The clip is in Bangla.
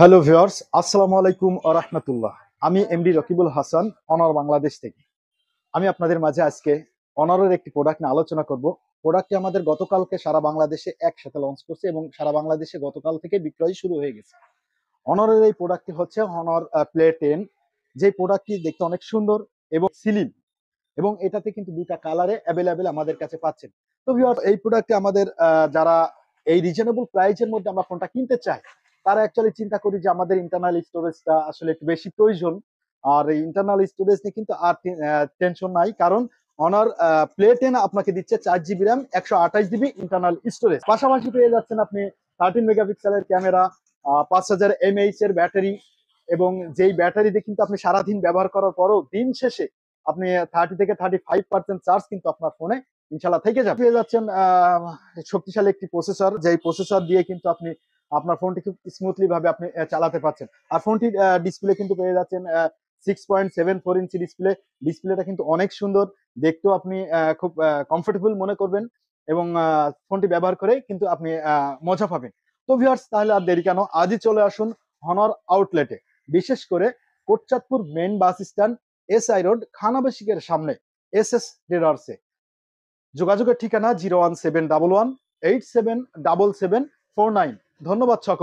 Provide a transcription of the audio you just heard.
হ্যালো ভিউয়ার্স, আসসালামু আলাইকুম ওয়া রাহমাতুল্লাহ। আমি এমডি রকিবুল হাসান, অনার বাংলাদেশ থেকে। আমি আপনাদের মাঝে আজকে অনারের একটি প্রোডাক্ট নিয়ে আলোচনা করব। প্রোডাক্টটি আমাদের গতকালকে সারা বাংলাদেশে একসাথে লঞ্চ করছে এবং সারা বাংলাদেশে গতকাল থেকে বিক্রয় শুরু হয়ে গেছে। অনারের এই প্রোডাক্টটি হচ্ছে অনর প্লে 10, যে প্রোডাক্টটি দেখতে অনেক সুন্দর এবং স্লিম, এবং এটাতে কিন্তু দুইটা কালারে অ্যাভেলেবেল আমাদের কাছে পাচ্ছেন। তো ভিউয়ার্স, এই প্রোডাক্টে আমাদের যারা এই রিজনেবল প্রাইসের মধ্যে আমরা ফোনটা কিনতে চাই, তারা অ্যাকচুয়ালি চিন্তা করি যে আমাদের ইন্টারনাল স্টোরেজটা আসলে একটু বেশি প্রয়োজন। আর এই ইন্টারনাল স্টোরেজ নিয়ে কিন্তু আর টেনশন নাই, কারণ অনার প্লে 10 আপনাকে দিচ্ছে 4 GB RAM, 128 GB internal storage. পাশাপাশি পেয়ে যাচ্ছেন আপনি 13 মেগাপিক্সেলের ক্যামেরা, 5000 mAh এর ব্যাটারি, এবং যেই ব্যাটারিতে কিন্তু আপনি সারাদিন ব্যবহার করার পরও দিন শেষে আপনি 30 থেকে 35% চার্জ কিন্তু আপনার ফোনে ইনশাল্লাহ থেকে যাবে। পেয়ে যাচ্ছেন শক্তিশালী একটি প্রসেসর, যেই প্রসেসর দিয়ে কিন্তু আপনি আপনার ফোনটি খুব স্মুথলি ভাবে আপনি চালাতে পারছেন। আর ফোনটির ডিসপ্লে কিন্তু পেয়ে যাচ্ছেন 6.74 ইঞ্চি ডিসপ্লে। ডিসপ্লেটা কিন্তু অনেক সুন্দর, দেখতেও আপনি খুব কমফোর্টেবল মনে করবেন, এবং ফোনটি ব্যবহার করে কিন্তু আপনি মজা পাবেন। তো ভিউয়ার্স, তাহলে আর দেরি কেন, আজই চলে আসুন হনর আউটলেটে, বিশেষ করে Kotchandpur main bus stand, SI road, খানাবেশিকের সামনে, এসএস ট্রেডার্সে। যোগাযোগের ঠিকানা 01711877749। ধন্যবাদ সকল।